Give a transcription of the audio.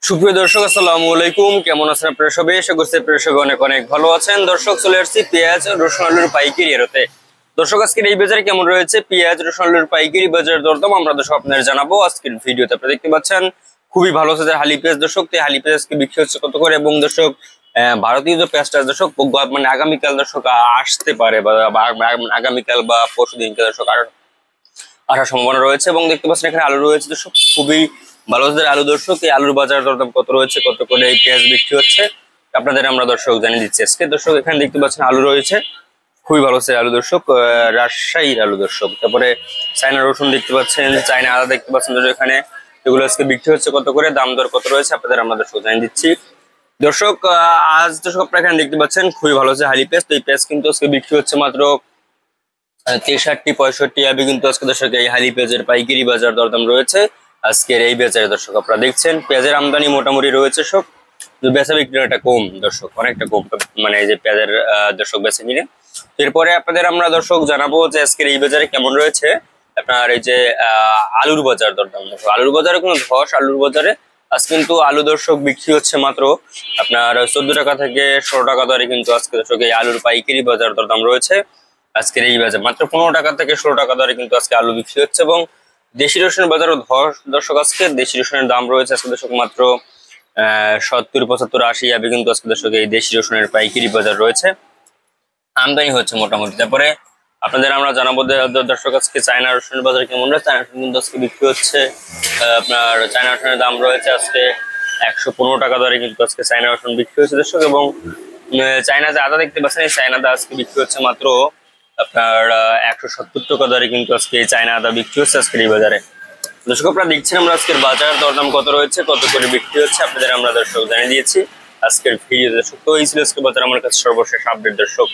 সুপ্রিয় দর্শক, আসসালামু আলাইকুম। কেমন আছেন আপনারা সবাই? আশা করছি আপনারা সবাই অনেক অনেক ভালো আছেন। দর্শক, চলে আসছি পেঁয়াজ রসুন আলুর পাইকারি রেটে। দর্শক, আজকের এই বাজারে কেমন রয়েছে পেঁয়াজ রসুন আলুর পাইকারি বাজারের দরদাম আমরা দর্শক আপনাদের জানাবো আজকের ভিডিওতে। আপনারা দেখতে পাচ্ছেন খুবই ভালো সাইজের হালি পেঁয়াজ। দর্শক, এই হালি পেঁয়াজ আজকে বিক্রি হচ্ছে কত করে, এবং দর্শক ভারতীয় যে পেঁয়াজটা দর্শক মানে আগামীকাল দর্শক আসতে পারে, বা আগামীকাল বা পরশু দিনকে দর্শক আসার সম্ভাবনা রয়েছে। এবং দেখতে পাচ্ছেন এখানে আলু রয়েছে দর্শক, খুবই ভালো জাতের আলু। দর্শক, এই আলুর বাজার দরদাম কত রয়েছে, কত করে এই পেঁয়াজ বিক্রি হচ্ছে আপনাদের আমরা দর্শক জানিয়ে দিচ্ছি আজকে। দর্শক, এখানে দেখতে পাচ্ছেন আলু রয়েছে, খুবই ভালো জাতের আলু দর্শক, রাজশাহীর আলু দর্শক। তারপরে চায়না রসুন দেখতে পাচ্ছেন, চায়না আদা দেখতে পাচ্ছেন দর্শক, এখানে এগুলো আজকে বিক্রি হচ্ছে কত করে, দাম দর কত রয়েছে আপনাদের আমরা দর্শক জানিয়ে দিচ্ছি। দর্শক, আজ দর্শক আপনারা এখানে দেখতে পাচ্ছেন খুবই ভালো আছে হালি পেঁয়াজ। তো এই পেঁয়াজ কিন্তু আজকে বিক্রি হচ্ছে মাত্র 63-65 টাকা কিন্তু আজকে দর্শক এই হালি পেঁয়াজের পাইকারি বাজার দরদাম রয়েছে আজকের এই বাজারে। দর্শক, আপনারা দেখছেন পেঁয়াজের আমদানি মোটামুটি রয়েছে সব, বেচা বিক্রিটা কম দর্শক, অনেকটা কম, মানে এই যে পেঁয়াজের দর্শক বেচা কিনে। এরপরে আপনাদের আমরা দর্শক জানাবো যে আজকের এই বাজারে কেমন রয়েছে আপনার এই যে আলুর বাজার দরদাম। আলুর বাজারে কোনো ধস, আলুর বাজারে আজ কিন্তু আলু দর্শক বিক্রি হচ্ছে মাত্র আপনার 14 টাকা থেকে 16 টাকা দরে কিন্তু আজকে দর্শক এই আলুর পাইকারি বাজার দরদাম রয়েছে আজকের এই বাজার। মাত্র 15 টাকা থেকে 16 টাকা দরে কিন্তু আজকে আলু বিক্রি হচ্ছে। এবং দেশি রসুনের বাজারও ধস দর্শক, আজকে দেশি রসুনের দাম রয়েছে আজকে দর্শক মাত্র 70, 75, 80 হবে কিন্তু আজকে দর্শক এই দেশি রসুনের পাইকারি বাজার রয়েছে, আমদানি হচ্ছে মোটামুটি। তারপরে আপনাদের আমরা জানাবো দর্শক আজকে চায়না রসুনের বাজার কেমন রয়েছে। চায়না রসুন কিন্তু আজকে বিক্রি হচ্ছে আপনার চায়না রসুনের দাম রয়েছে আজকে 115 টাকা দরে কিন্তু আজকে চায়না রসুন বিক্রি হচ্ছে দর্শক। এবং চায়না যে আদা দেখতে পাচ্ছেন, এই চায়না আদা আজকে বিক্রি হচ্ছে মাত্র আপনার 170 টাকা দরে কিন্তু আজকে এই চায়না আদা বিক্রি হচ্ছে আজকের এই বাজারে। দর্শক, আপনারা দেখছেন আমরা আজকের বাজার দরদাম কত রয়েছে, কত করে বিক্রি হচ্ছে আপনাদের আমরা দর্শক জানিয়ে দিয়েছি আজকের ভিডিও। দর্শক, তো এই ছিল আজকের বাজার আমার কাছে সর্বশেষ আপডেট দর্শক।